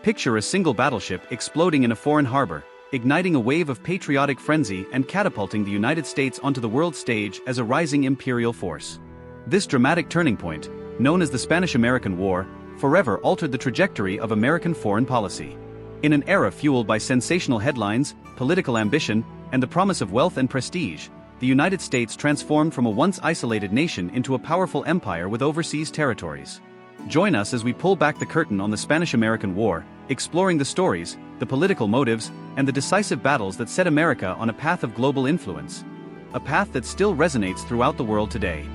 Picture a single battleship exploding in a foreign harbor, igniting a wave of patriotic frenzy and catapulting the United States onto the world stage as a rising imperial force. This dramatic turning point, known as the Spanish-American War, forever altered the trajectory of American foreign policy. In an era fueled by sensational headlines, political ambition, and the promise of wealth and prestige, the United States transformed from a once isolated nation into a powerful empire with overseas territories. Join us as we pull back the curtain on the Spanish-American War, exploring the stories, the political motives, and the decisive battles that set America on a path of global influence. A path that still resonates throughout the world today.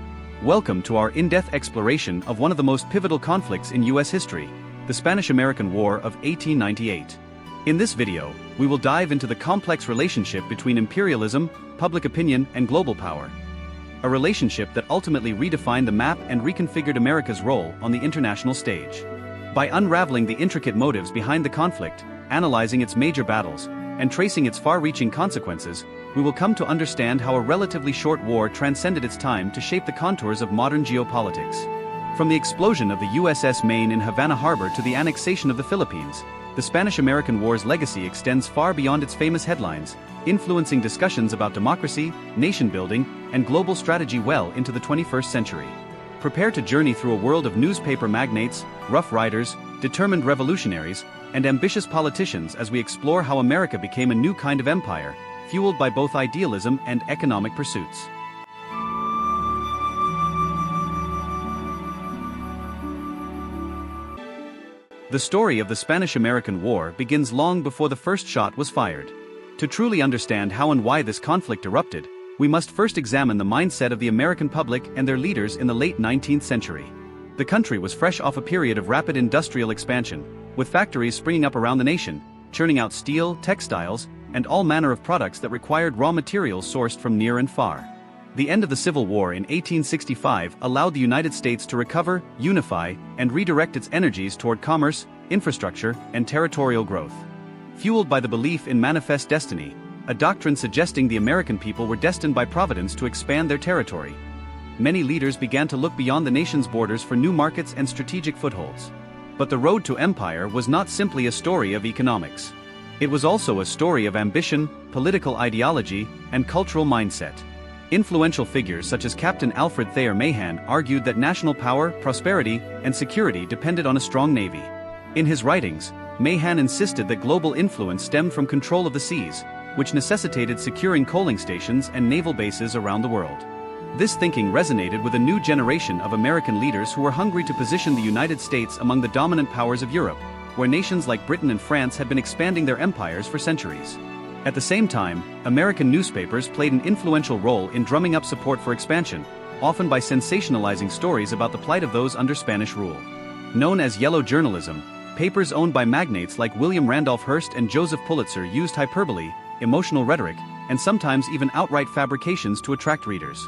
Welcome to our in-depth exploration of one of the most pivotal conflicts in U.S. history, the Spanish-American War of 1898. In this video, we will dive into the complex relationship between imperialism, public opinion, and global power. A relationship that ultimately redefined the map and reconfigured America's role on the international stage. By unraveling the intricate motives behind the conflict, analyzing its major battles, and tracing its far-reaching consequences, we will come to understand how a relatively short war transcended its time to shape the contours of modern geopolitics. From the explosion of the USS Maine in Havana Harbor to the annexation of the Philippines, the Spanish-American War's legacy extends far beyond its famous headlines, influencing discussions about democracy, nation-building, and global strategy well into the 21st century. Prepare to journey through a world of newspaper magnates, rough riders, determined revolutionaries, and ambitious politicians as we explore how America became a new kind of empire, fueled by both idealism and economic pursuits. The story of the Spanish-American War begins long before the first shot was fired. To truly understand how and why this conflict erupted, we must first examine the mindset of the American public and their leaders in the late 19th century. The country was fresh off a period of rapid industrial expansion, with factories springing up around the nation, churning out steel, textiles, and all manner of products that required raw materials sourced from near and far. The end of the Civil War in 1865 allowed the United States to recover, unify, and redirect its energies toward commerce, infrastructure, and territorial growth. Fueled by the belief in manifest destiny, a doctrine suggesting the American people were destined by Providence to expand their territory, many leaders began to look beyond the nation's borders for new markets and strategic footholds. But the road to empire was not simply a story of economics. It was also a story of ambition, political ideology, and cultural mindset. Influential figures such as Captain Alfred Thayer Mahan argued that national power, prosperity, and security depended on a strong navy. In his writings, Mahan insisted that global influence stemmed from control of the seas, which necessitated securing coaling stations and naval bases around the world. This thinking resonated with a new generation of American leaders who were hungry to position the United States among the dominant powers of Europe, where nations like Britain and France had been expanding their empires for centuries. At the same time, American newspapers played an influential role in drumming up support for expansion, often by sensationalizing stories about the plight of those under Spanish rule. Known as yellow journalism, papers owned by magnates like William Randolph Hearst and Joseph Pulitzer used hyperbole, emotional rhetoric, and sometimes even outright fabrications to attract readers.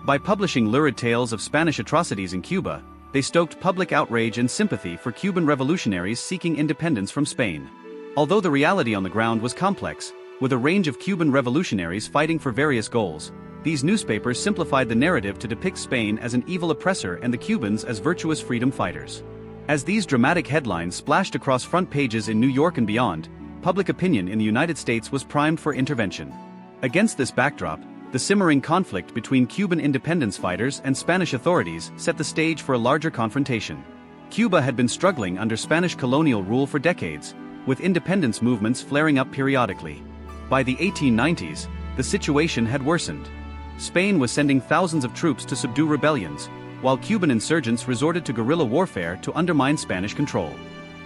By publishing lurid tales of Spanish atrocities in Cuba, they stoked public outrage and sympathy for Cuban revolutionaries seeking independence from Spain. Although the reality on the ground was complex, with a range of Cuban revolutionaries fighting for various goals, these newspapers simplified the narrative to depict Spain as an evil oppressor and the Cubans as virtuous freedom fighters. As these dramatic headlines splashed across front pages in New York and beyond, public opinion in the United States was primed for intervention. Against this backdrop, the simmering conflict between Cuban independence fighters and Spanish authorities set the stage for a larger confrontation. Cuba had been struggling under Spanish colonial rule for decades, with independence movements flaring up periodically. By the 1890s, the situation had worsened. Spain was sending thousands of troops to subdue rebellions, while Cuban insurgents resorted to guerrilla warfare to undermine Spanish control.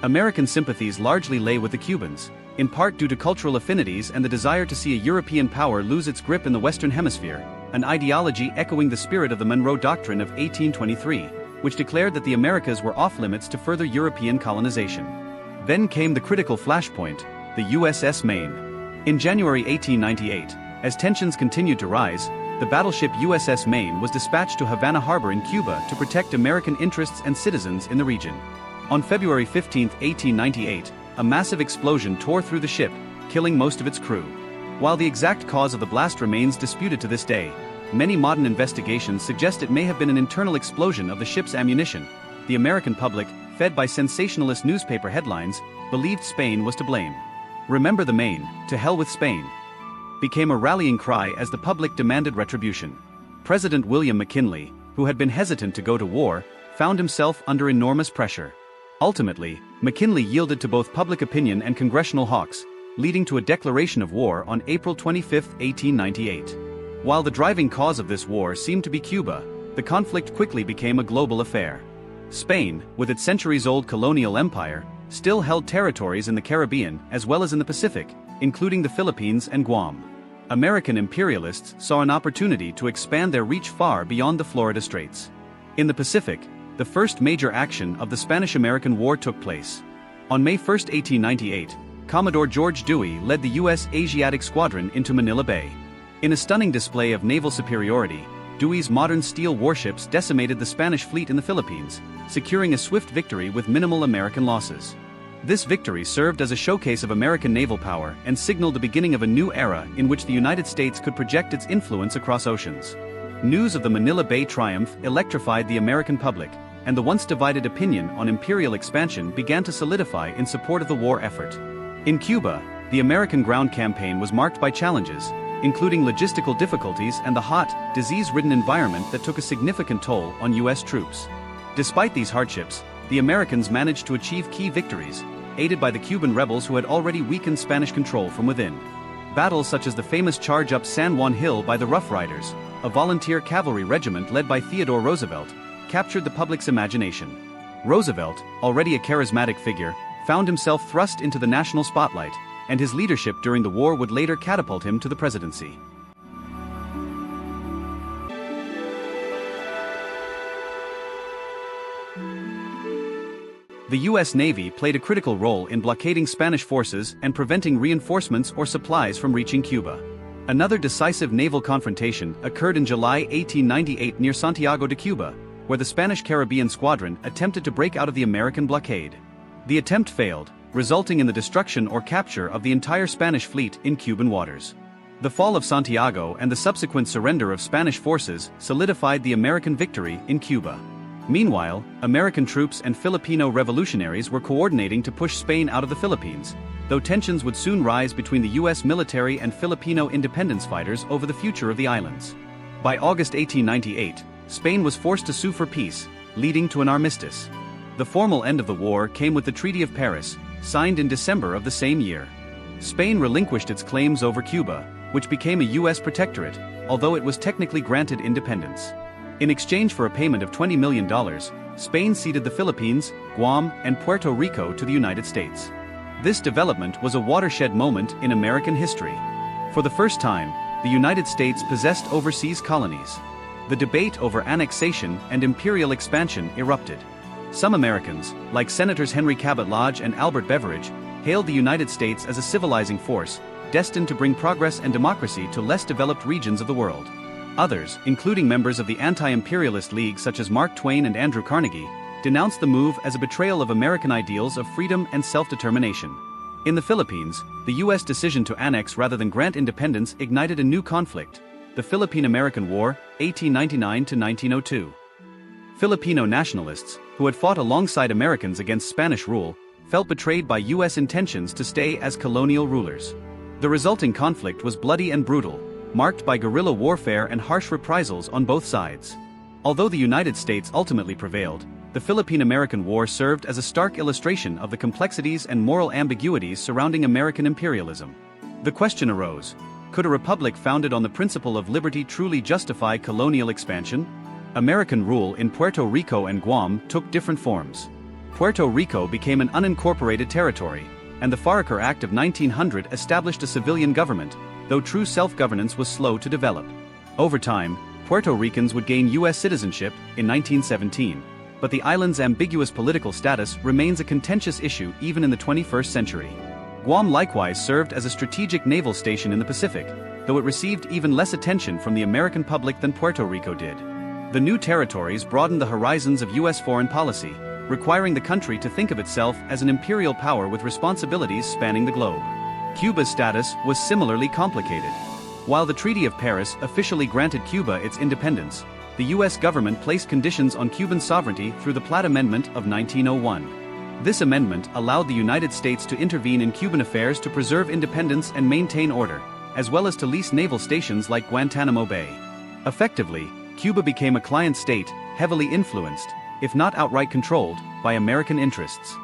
American sympathies largely lay with the Cubans, in part due to cultural affinities and the desire to see a European power lose its grip in the Western Hemisphere, an ideology echoing the spirit of the Monroe Doctrine of 1823, which declared that the Americas were off-limits to further European colonization. Then came the critical flashpoint, the USS Maine. In January 1898, as tensions continued to rise, the battleship USS Maine was dispatched to Havana Harbor in Cuba to protect American interests and citizens in the region. On February 15, 1898, a massive explosion tore through the ship, killing most of its crew. While the exact cause of the blast remains disputed to this day, many modern investigations suggest it may have been an internal explosion of the ship's ammunition. The American public, fed by sensationalist newspaper headlines, believed Spain was to blame. "Remember the Maine, to hell with Spain," became a rallying cry as the public demanded retribution. President William McKinley, who had been hesitant to go to war, found himself under enormous pressure. Ultimately, McKinley yielded to both public opinion and congressional hawks, leading to a declaration of war on April 25, 1898. While the driving cause of this war seemed to be Cuba, the conflict quickly became a global affair. Spain, with its centuries-old colonial empire, still held territories in the Caribbean as well as in the Pacific, including the Philippines and Guam. American imperialists saw an opportunity to expand their reach far beyond the Florida Straits. In the Pacific, the first major action of the Spanish-American War took place. On May 1, 1898, Commodore George Dewey led the U.S. Asiatic Squadron into Manila Bay. In a stunning display of naval superiority, Dewey's modern steel warships decimated the Spanish fleet in the Philippines, securing a swift victory with minimal American losses. This victory served as a showcase of American naval power and signaled the beginning of a new era in which the United States could project its influence across oceans. News of the Manila Bay triumph electrified the American public, and the once divided opinion on imperial expansion began to solidify in support of the war effort. In Cuba, the American ground campaign was marked by challenges, including logistical difficulties and the hot, disease-ridden environment that took a significant toll on U.S. troops. Despite these hardships, the Americans managed to achieve key victories, aided by the Cuban rebels who had already weakened Spanish control from within. Battles such as the famous charge up San Juan Hill by the Rough Riders, a volunteer cavalry regiment led by Theodore Roosevelt, captured the public's imagination. Roosevelt, already a charismatic figure, found himself thrust into the national spotlight, and his leadership during the war would later catapult him to the presidency. The U.S. Navy played a critical role in blockading Spanish forces and preventing reinforcements or supplies from reaching Cuba. Another decisive naval confrontation occurred in July 1898 near Santiago de Cuba, where the Spanish Caribbean Squadron attempted to break out of the American blockade. The attempt failed, resulting in the destruction or capture of the entire Spanish fleet in Cuban waters. The fall of Santiago and the subsequent surrender of Spanish forces solidified the American victory in Cuba. Meanwhile, American troops and Filipino revolutionaries were coordinating to push Spain out of the Philippines, though tensions would soon rise between the U.S. military and Filipino independence fighters over the future of the islands. By August 1898, Spain was forced to sue for peace, leading to an armistice. The formal end of the war came with the Treaty of Paris, signed in December of the same year. Spain relinquished its claims over Cuba, which became a U.S. protectorate, although it was technically granted independence. In exchange for a payment of $20 million, Spain ceded the Philippines, Guam, and Puerto Rico to the United States. This development was a watershed moment in American history. For the first time, the United States possessed overseas colonies. The debate over annexation and imperial expansion erupted. Some Americans, like Senators Henry Cabot Lodge and Albert Beveridge, hailed the United States as a civilizing force, destined to bring progress and democracy to less developed regions of the world. Others, including members of the anti-imperialist league such as Mark Twain and Andrew Carnegie, denounced the move as a betrayal of American ideals of freedom and self-determination. In the Philippines, the U.S. decision to annex rather than grant independence ignited a new conflict, the Philippine-American War, 1899–1902. Filipino nationalists, who had fought alongside Americans against Spanish rule, felt betrayed by U.S. intentions to stay as colonial rulers. The resulting conflict was bloody and brutal, marked by guerrilla warfare and harsh reprisals on both sides. Although the United States ultimately prevailed, the Philippine-American War served as a stark illustration of the complexities and moral ambiguities surrounding American imperialism. The question arose: could a republic founded on the principle of liberty truly justify colonial expansion? American rule in Puerto Rico and Guam took different forms. Puerto Rico became an unincorporated territory, and the Foraker Act of 1900 established a civilian government, though true self-governance was slow to develop. Over time, Puerto Ricans would gain U.S. citizenship in 1917, but the island's ambiguous political status remains a contentious issue even in the 21st century. Guam likewise served as a strategic naval station in the Pacific, though it received even less attention from the American public than Puerto Rico did. The new territories broadened the horizons of U.S. foreign policy, requiring the country to think of itself as an imperial power with responsibilities spanning the globe. Cuba's status was similarly complicated. While the Treaty of Paris officially granted Cuba its independence, the U.S. government placed conditions on Cuban sovereignty through the Platt Amendment of 1901. This amendment allowed the United States to intervene in Cuban affairs to preserve independence and maintain order, as well as to lease naval stations like Guantanamo Bay. Effectively, Cuba became a client state, heavily influenced, if not outright controlled, by American interests.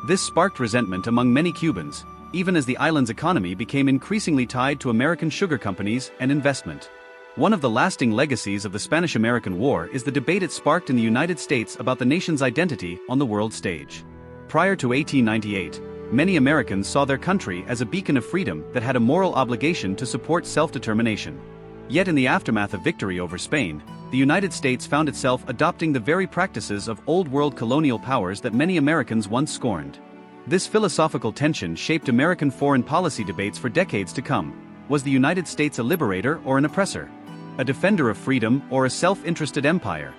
This sparked resentment among many Cubans, even as the island's economy became increasingly tied to American sugar companies and investment. One of the lasting legacies of the Spanish-American War is the debate it sparked in the United States about the nation's identity on the world stage. Prior to 1898, many Americans saw their country as a beacon of freedom that had a moral obligation to support self-determination. Yet in the aftermath of victory over Spain, the United States found itself adopting the very practices of old-world colonial powers that many Americans once scorned. This philosophical tension shaped American foreign policy debates for decades to come. Was the United States a liberator or an oppressor? A defender of freedom or a self-interested empire?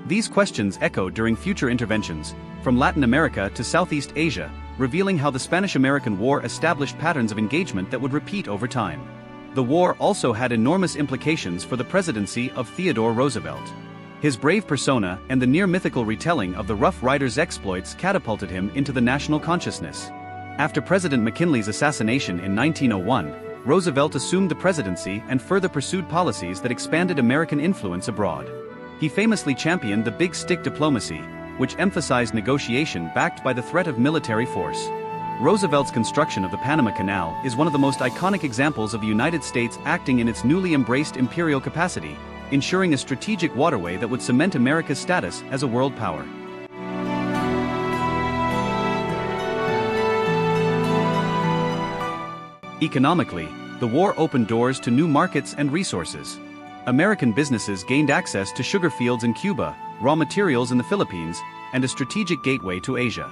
These questions echoed during future interventions, from Latin America to Southeast Asia, revealing how the Spanish-American War established patterns of engagement that would repeat over time. The war also had enormous implications for the presidency of Theodore Roosevelt. His brave persona and the near-mythical retelling of the Rough Riders' exploits catapulted him into the national consciousness. After President McKinley's assassination in 1901, Roosevelt assumed the presidency and further pursued policies that expanded American influence abroad. He famously championed the big stick diplomacy, which emphasized negotiation backed by the threat of military force. Roosevelt's construction of the Panama Canal is one of the most iconic examples of the United States acting in its newly embraced imperial capacity, ensuring a strategic waterway that would cement America's status as a world power. Economically, the war opened doors to new markets and resources. American businesses gained access to sugar fields in Cuba, raw materials in the Philippines, and a strategic gateway to Asia.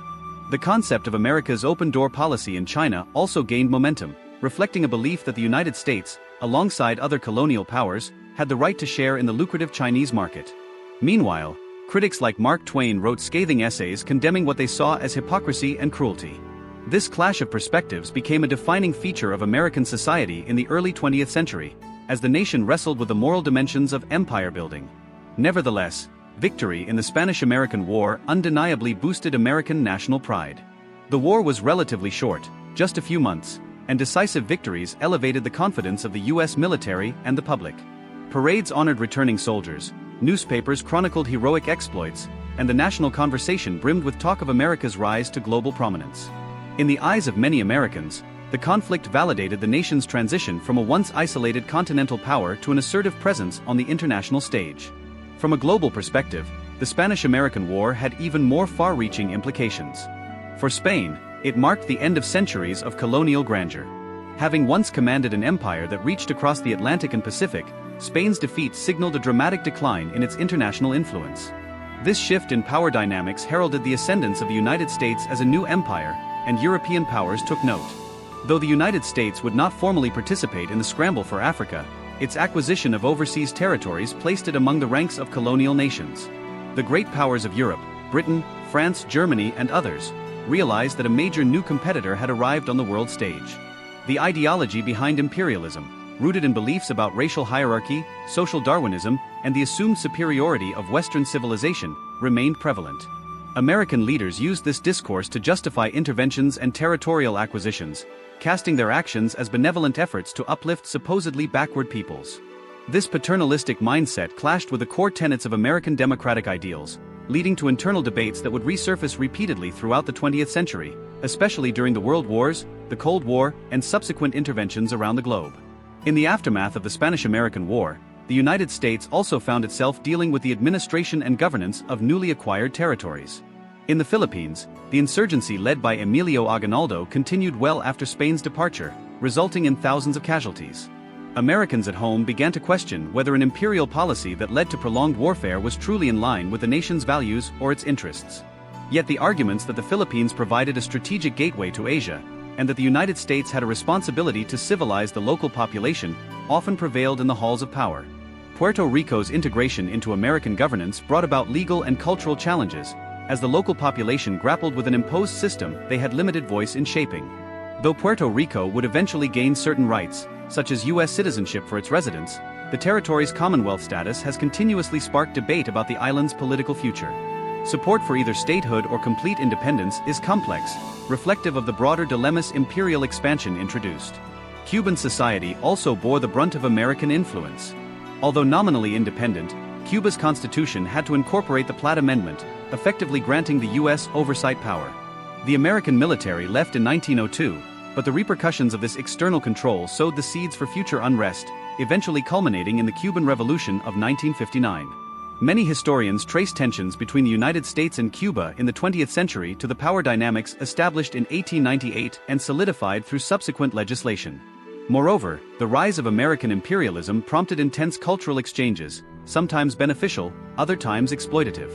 The concept of America's open-door policy in China also gained momentum, reflecting a belief that the United States, alongside other colonial powers, had the right to share in the lucrative Chinese market. Meanwhile, critics like Mark Twain wrote scathing essays condemning what they saw as hypocrisy and cruelty. This clash of perspectives became a defining feature of American society in the early 20th century, as the nation wrestled with the moral dimensions of empire building. Nevertheless, victory in the Spanish-American War undeniably boosted American national pride. The war was relatively short, just a few months, and decisive victories elevated the confidence of the U.S. military and the public. Parades honored returning soldiers, newspapers chronicled heroic exploits, and the national conversation brimmed with talk of America's rise to global prominence. In the eyes of many Americans, the conflict validated the nation's transition from a once isolated continental power to an assertive presence on the international stage. From a global perspective, the Spanish-American War had even more far-reaching implications. For Spain, it marked the end of centuries of colonial grandeur. Having once commanded an empire that reached across the Atlantic and Pacific, Spain's defeat signaled a dramatic decline in its international influence. This shift in power dynamics heralded the ascendance of the United States as a new empire, and European powers took note. Though the United States would not formally participate in the scramble for Africa, its acquisition of overseas territories placed it among the ranks of colonial nations. The great powers of Europe, Britain, France, Germany, and others, realized that a major new competitor had arrived on the world stage. The ideology behind imperialism, rooted in beliefs about racial hierarchy, social Darwinism, and the assumed superiority of Western civilization, remained prevalent. American leaders used this discourse to justify interventions and territorial acquisitions, casting their actions as benevolent efforts to uplift supposedly backward peoples. This paternalistic mindset clashed with the core tenets of American democratic ideals, leading to internal debates that would resurface repeatedly throughout the 20th century, especially during the World Wars, the Cold War, and subsequent interventions around the globe. In the aftermath of the Spanish-American War, the United States also found itself dealing with the administration and governance of newly acquired territories. In the Philippines, the insurgency led by Emilio Aguinaldo continued well after Spain's departure, resulting in thousands of casualties. Americans at home began to question whether an imperial policy that led to prolonged warfare was truly in line with the nation's values or its interests. Yet the arguments that the Philippines provided a strategic gateway to Asia, and that the United States had a responsibility to civilize the local population, often prevailed in the halls of power. Puerto Rico's integration into American governance brought about legal and cultural challenges, as the local population grappled with an imposed system they had limited voice in shaping. Though Puerto Rico would eventually gain certain rights, such as U.S. citizenship for its residents, the territory's Commonwealth status has continuously sparked debate about the island's political future. Support for either statehood or complete independence is complex, reflective of the broader dilemmas imperial expansion introduced. Cuban society also bore the brunt of American influence. Although nominally independent, Cuba's constitution had to incorporate the Platt Amendment, effectively granting the U.S. oversight power. The American military left in 1902, but the repercussions of this external control sowed the seeds for future unrest, eventually culminating in the Cuban Revolution of 1959. Many historians trace tensions between the United States and Cuba in the 20th century to the power dynamics established in 1898 and solidified through subsequent legislation. Moreover, the rise of American imperialism prompted intense cultural exchanges, sometimes beneficial, other times exploitative.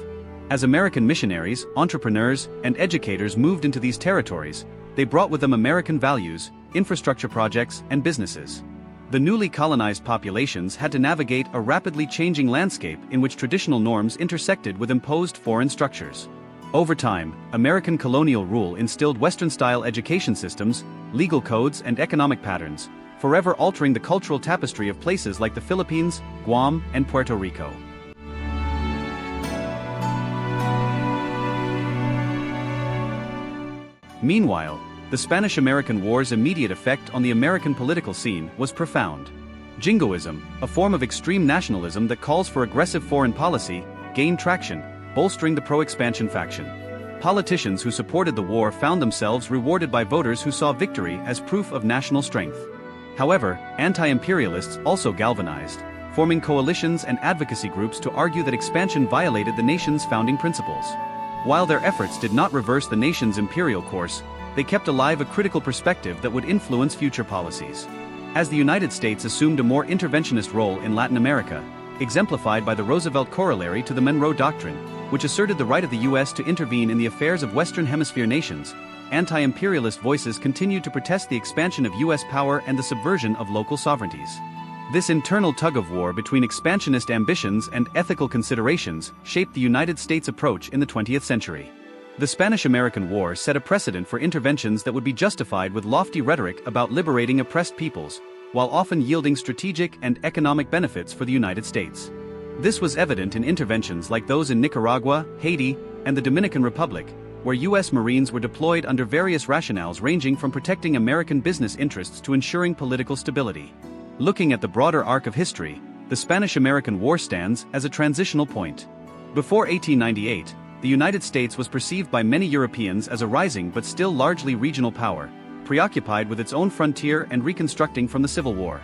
As American missionaries, entrepreneurs, and educators moved into these territories, they brought with them American values, infrastructure projects, and businesses. The newly colonized populations had to navigate a rapidly changing landscape in which traditional norms intersected with imposed foreign structures. Over time, American colonial rule instilled Western-style education systems, legal codes, and economic patterns, forever altering the cultural tapestry of places like the Philippines, Guam, and Puerto Rico. Meanwhile, the Spanish-American War's immediate effect on the American political scene was profound. Jingoism, a form of extreme nationalism that calls for aggressive foreign policy, gained traction, bolstering the pro-expansion faction. Politicians who supported the war found themselves rewarded by voters who saw victory as proof of national strength. However, anti-imperialists also galvanized, forming coalitions and advocacy groups to argue that expansion violated the nation's founding principles. While their efforts did not reverse the nation's imperial course, they kept alive a critical perspective that would influence future policies. As the United States assumed a more interventionist role in Latin America, exemplified by the Roosevelt corollary to the Monroe Doctrine, which asserted the right of the U.S. to intervene in the affairs of Western Hemisphere nations, anti-imperialist voices continued to protest the expansion of U.S. power and the subversion of local sovereignties. This internal tug-of-war between expansionist ambitions and ethical considerations shaped the United States' approach in the 20th century. The Spanish-American War set a precedent for interventions that would be justified with lofty rhetoric about liberating oppressed peoples, while often yielding strategic and economic benefits for the United States. This was evident in interventions like those in Nicaragua, Haiti, and the Dominican Republic, where U.S. Marines were deployed under various rationales ranging from protecting American business interests to ensuring political stability. Looking at the broader arc of history, the Spanish-American War stands as a transitional point. Before 1898, the United States was perceived by many Europeans as a rising but still largely regional power, preoccupied with its own frontier and reconstructing from the Civil War.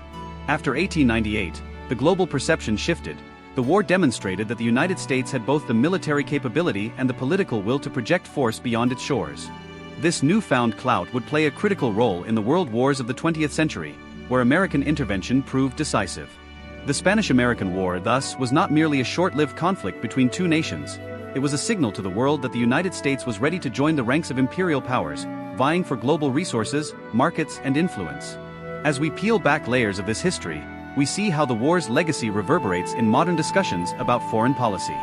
After 1898, the global perception shifted. The war demonstrated that the United States had both the military capability and the political will to project force beyond its shores. This newfound clout would play a critical role in the world wars of the 20th century, where American intervention proved decisive. The Spanish-American War, thus, was not merely a short-lived conflict between two nations. It was a signal to the world that the United States was ready to join the ranks of imperial powers, vying for global resources, markets, and influence. As we peel back layers of this history, we see how the war's legacy reverberates in modern discussions about foreign policy.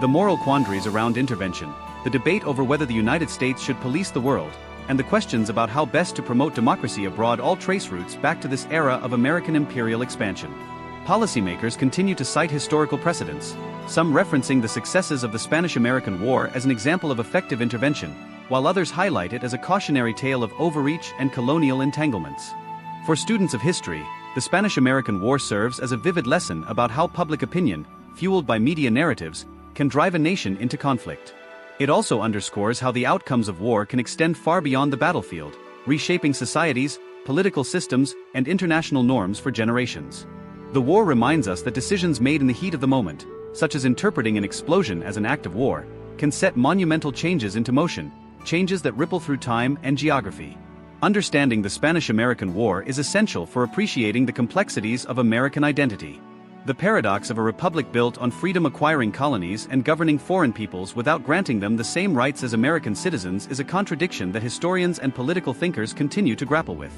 The moral quandaries around intervention, the debate over whether the United States should police the world, and the questions about how best to promote democracy abroad all trace roots back to this era of American imperial expansion. Policymakers continue to cite historical precedents, some referencing the successes of the Spanish-American War as an example of effective intervention, while others highlight it as a cautionary tale of overreach and colonial entanglements. For students of history, the Spanish-American War serves as a vivid lesson about how public opinion, fueled by media narratives, can drive a nation into conflict. It also underscores how the outcomes of war can extend far beyond the battlefield, reshaping societies, political systems, and international norms for generations. The war reminds us that decisions made in the heat of the moment, such as interpreting an explosion as an act of war, can set monumental changes into motion, changes that ripple through time and geography. Understanding the Spanish-American War is essential for appreciating the complexities of American identity. The paradox of a republic built on freedom acquiring colonies and governing foreign peoples without granting them the same rights as American citizens is a contradiction that historians and political thinkers continue to grapple with.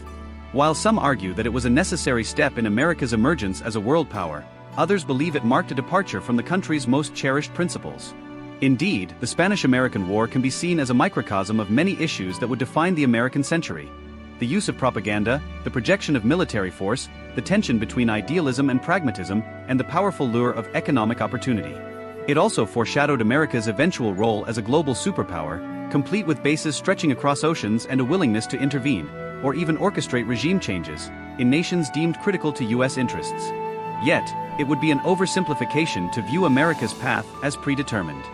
While some argue that it was a necessary step in America's emergence as a world power, others believe it marked a departure from the country's most cherished principles. Indeed, the Spanish-American War can be seen as a microcosm of many issues that would define the American century. the use of propaganda, the projection of military force, the tension between idealism and pragmatism, and the powerful lure of economic opportunity. It also foreshadowed America's eventual role as a global superpower, complete with bases stretching across oceans and a willingness to intervene, or even orchestrate regime changes, in nations deemed critical to U.S. interests. Yet, it would be an oversimplification to view America's path as predetermined.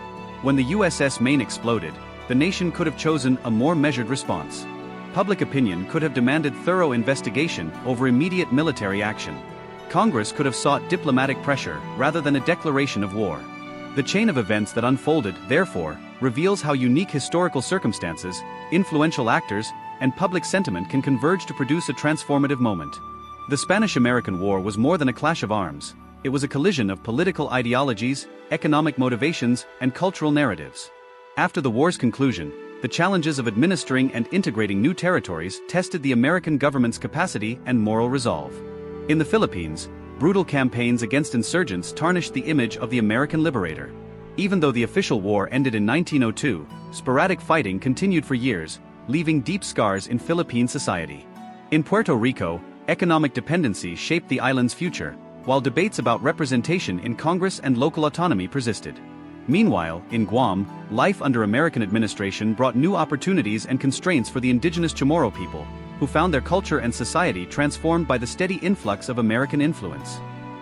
When the USS Maine exploded, the nation could have chosen a more measured response. Public opinion could have demanded thorough investigation over immediate military action. Congress could have sought diplomatic pressure rather than a declaration of war. The chain of events that unfolded, therefore, reveals how unique historical circumstances, influential actors, and public sentiment can converge to produce a transformative moment. The Spanish-American War was more than a clash of arms. It was a collision of political ideologies, economic motivations, and cultural narratives. After the war's conclusion, the challenges of administering and integrating new territories tested the American government's capacity and moral resolve. In the Philippines, brutal campaigns against insurgents tarnished the image of the American liberator. Even though the official war ended in 1902, sporadic fighting continued for years, leaving deep scars in Philippine society. In Puerto Rico, economic dependency shaped the island's future, while debates about representation in Congress and local autonomy persisted. Meanwhile, in Guam, life under American administration brought new opportunities and constraints for the indigenous Chamorro people, who found their culture and society transformed by the steady influx of American influence.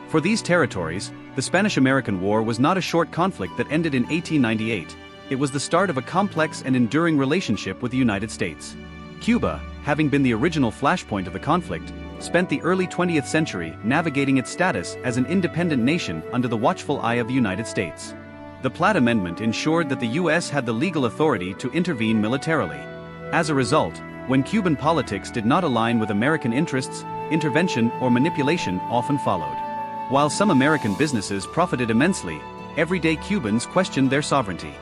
For these territories, the Spanish-American War was not a short conflict that ended in 1898, it was the start of a complex and enduring relationship with the United States. Cuba, having been the original flashpoint of the conflict, spent the early 20th century navigating its status as an independent nation under the watchful eye of the United States. The Platt Amendment ensured that the U.S. had the legal authority to intervene militarily. As a result, when Cuban politics did not align with American interests, intervention or manipulation often followed. While some American businesses profited immensely, everyday Cubans questioned their sovereignty.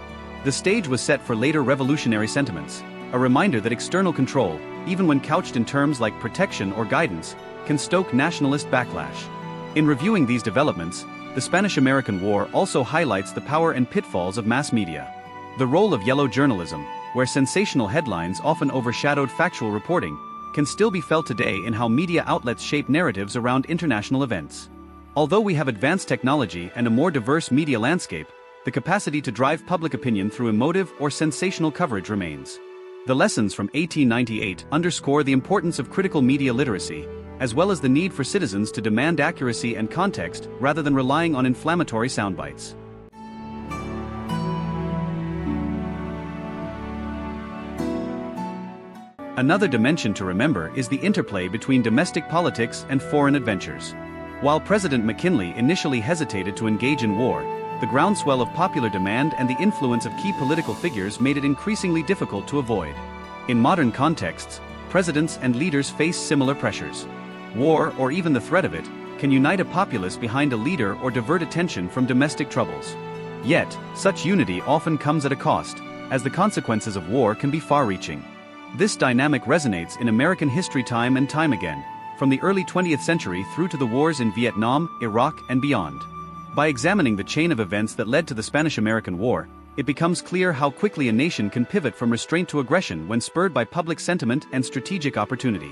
The stage was set for later revolutionary sentiments, a reminder that external control, even when couched in terms like protection or guidance, can stoke nationalist backlash. In reviewing these developments, the Spanish-American War also highlights the power and pitfalls of mass media. The role of yellow journalism, where sensational headlines often overshadowed factual reporting, can still be felt today in how media outlets shape narratives around international events. Although we have advanced technology and a more diverse media landscape, the capacity to drive public opinion through emotive or sensational coverage remains. The lessons from 1898 underscore the importance of critical media literacy, as well as the need for citizens to demand accuracy and context rather than relying on inflammatory soundbites. Another dimension to remember is the interplay between domestic politics and foreign adventures. While President McKinley initially hesitated to engage in war, the groundswell of popular demand and the influence of key political figures made it increasingly difficult to avoid. In modern contexts, presidents and leaders face similar pressures. War, or even the threat of it, can unite a populace behind a leader or divert attention from domestic troubles. Yet, such unity often comes at a cost, as the consequences of war can be far-reaching. This dynamic resonates in American history time and time again, from the early 20th century through to the wars in Vietnam, Iraq, and beyond. By examining the chain of events that led to the Spanish-American War, it becomes clear how quickly a nation can pivot from restraint to aggression when spurred by public sentiment and strategic opportunity.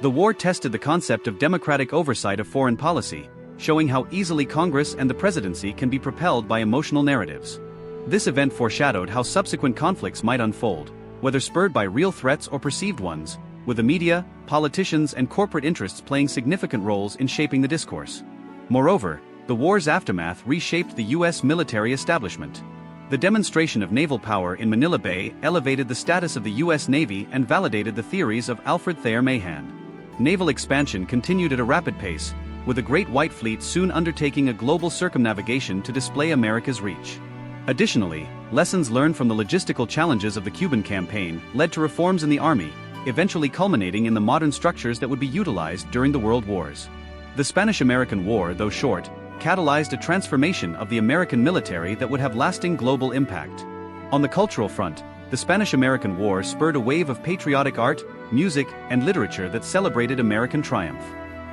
The war tested the concept of democratic oversight of foreign policy, showing how easily Congress and the presidency can be propelled by emotional narratives. This event foreshadowed how subsequent conflicts might unfold, whether spurred by real threats or perceived ones, with the media, politicians, and corporate interests playing significant roles in shaping the discourse. Moreover, the war's aftermath reshaped the U.S. military establishment. The demonstration of naval power in Manila Bay elevated the status of the U.S. Navy and validated the theories of Alfred Thayer Mahan. Naval expansion continued at a rapid pace, with the Great White Fleet soon undertaking a global circumnavigation to display America's reach. Additionally, lessons learned from the logistical challenges of the Cuban campaign led to reforms in the Army, eventually culminating in the modern structures that would be utilized during the World Wars. The Spanish-American War, though short, catalyzed a transformation of the American military that would have lasting global impact. On the cultural front, the Spanish-American War spurred a wave of patriotic art, music, and literature that celebrated American triumph.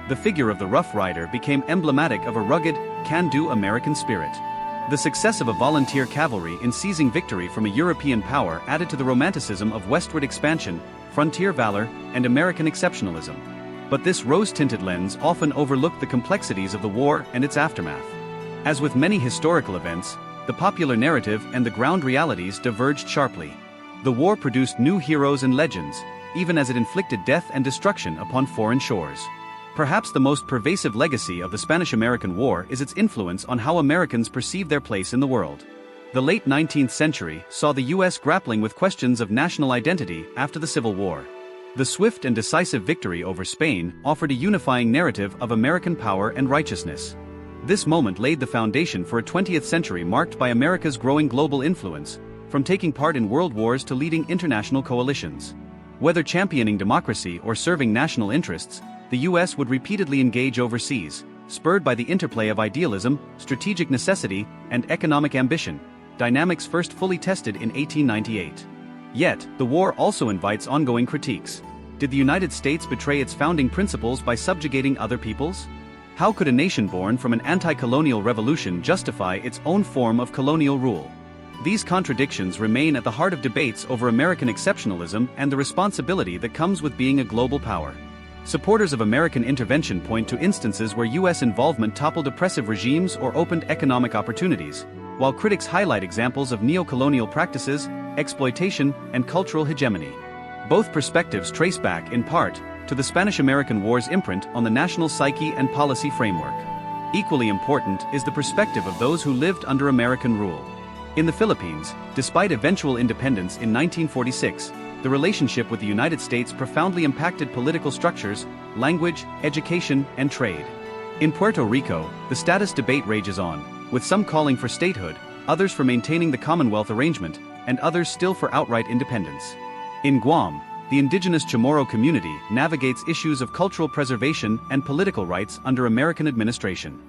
The figure of the Rough Rider became emblematic of a rugged, can-do American spirit. The success of a volunteer cavalry in seizing victory from a European power added to the romanticism of westward expansion, frontier valor, and American exceptionalism. But this rose-tinted lens often overlooked the complexities of the war and its aftermath. As with many historical events, the popular narrative and the ground realities diverged sharply. The war produced new heroes and legends, even as it inflicted death and destruction upon foreign shores. Perhaps the most pervasive legacy of the Spanish-American War is its influence on how Americans perceive their place in the world. The late 19th century saw the U.S. grappling with questions of national identity after the Civil War. The swift and decisive victory over Spain offered a unifying narrative of American power and righteousness. This moment laid the foundation for a 20th century marked by America's growing global influence, from taking part in world wars to leading international coalitions. Whether championing democracy or serving national interests, the U.S. would repeatedly engage overseas, spurred by the interplay of idealism, strategic necessity, and economic ambition, dynamics first fully tested in 1898. Yet, the war also invites ongoing critiques. Did the United States betray its founding principles by subjugating other peoples? How could a nation born from an anti-colonial revolution justify its own form of colonial rule? These contradictions remain at the heart of debates over American exceptionalism and the responsibility that comes with being a global power. Supporters of American intervention point to instances where U.S. involvement toppled oppressive regimes or opened economic opportunities, while critics highlight examples of neo-colonial practices, exploitation, and cultural hegemony. Both perspectives trace back, in part, to the Spanish-American War's imprint on the national psyche and policy framework. Equally important is the perspective of those who lived under American rule. In the Philippines, despite eventual independence in 1946, the relationship with the United States profoundly impacted political structures, language, education, and trade. In Puerto Rico, the status debate rages on, with some calling for statehood, others for maintaining the Commonwealth arrangement, and others still for outright independence. In Guam, the indigenous Chamorro community navigates issues of cultural preservation and political rights under American administration.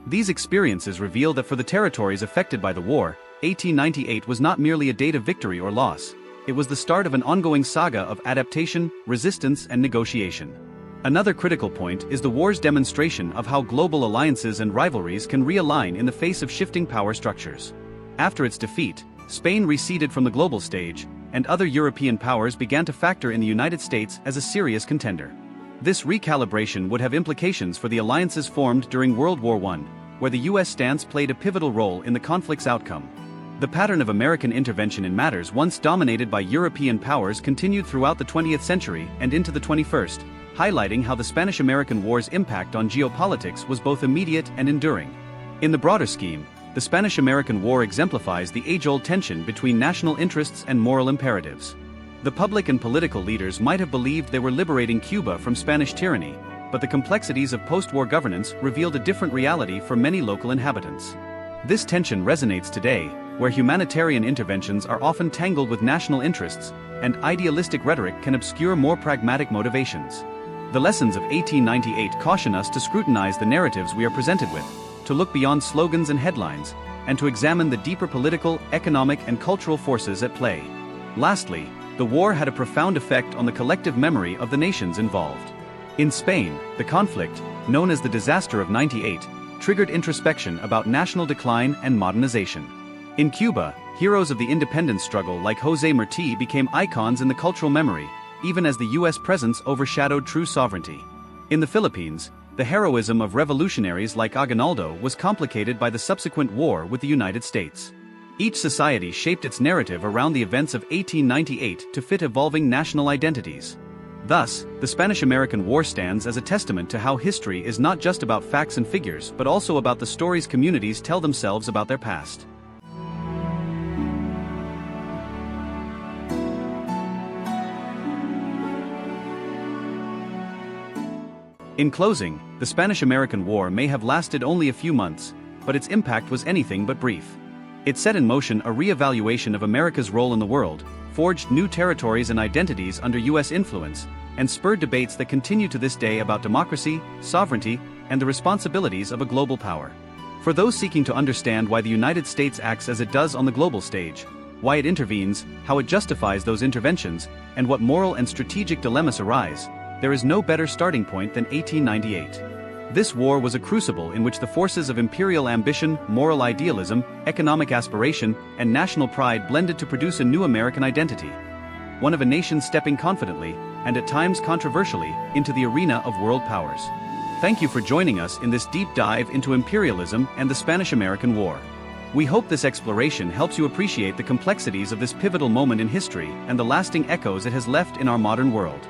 These experiences reveal that for the territories affected by the war, 1898 was not merely a date of victory or loss. It was the start of an ongoing saga of adaptation, resistance, and negotiation. Another critical point is the war's demonstration of how global alliances and rivalries can realign in the face of shifting power structures. After its defeat, Spain receded from the global stage, and other European powers began to factor in the United States as a serious contender. This recalibration would have implications for the alliances formed during World War I, where the U.S. stance played a pivotal role in the conflict's outcome. The pattern of American intervention in matters once dominated by European powers continued throughout the 20th century and into the 21st, highlighting how the Spanish-American War's impact on geopolitics was both immediate and enduring. In the broader scheme, the Spanish-American War exemplifies the age-old tension between national interests and moral imperatives. The public and political leaders might have believed they were liberating Cuba from Spanish tyranny, but the complexities of post-war governance revealed a different reality for many local inhabitants. This tension resonates today, where humanitarian interventions are often tangled with national interests, and idealistic rhetoric can obscure more pragmatic motivations. The lessons of 1898 caution us to scrutinize the narratives we are presented with, to look beyond slogans and headlines, and to examine the deeper political, economic, and cultural forces at play. Lastly, the war had a profound effect on the collective memory of the nations involved. In Spain, the conflict, known as the Disaster of '98, triggered introspection about national decline and modernization. In Cuba, heroes of the independence struggle like José Martí became icons in the cultural memory, even as the U.S. presence overshadowed true sovereignty. In the Philippines, the heroism of revolutionaries like Aguinaldo was complicated by the subsequent war with the United States. Each society shaped its narrative around the events of 1898 to fit evolving national identities. Thus, the Spanish-American War stands as a testament to how history is not just about facts and figures but also about the stories communities tell themselves about their past. In closing, the Spanish-American War may have lasted only a few months, but its impact was anything but brief. It set in motion a re-evaluation of America's role in the world, forged new territories and identities under U.S. influence, and spurred debates that continue to this day about democracy, sovereignty, and the responsibilities of a global power. For those seeking to understand why the United States acts as it does on the global stage, why it intervenes, how it justifies those interventions, and what moral and strategic dilemmas arise, there is no better starting point than 1898. This war was a crucible in which the forces of imperial ambition, moral idealism, economic aspiration, and national pride blended to produce a new American identity. one of a nation stepping confidently, and at times controversially, into the arena of world powers. Thank you for joining us in this deep dive into imperialism and the Spanish-American War. We hope this exploration helps you appreciate the complexities of this pivotal moment in history and the lasting echoes it has left in our modern world.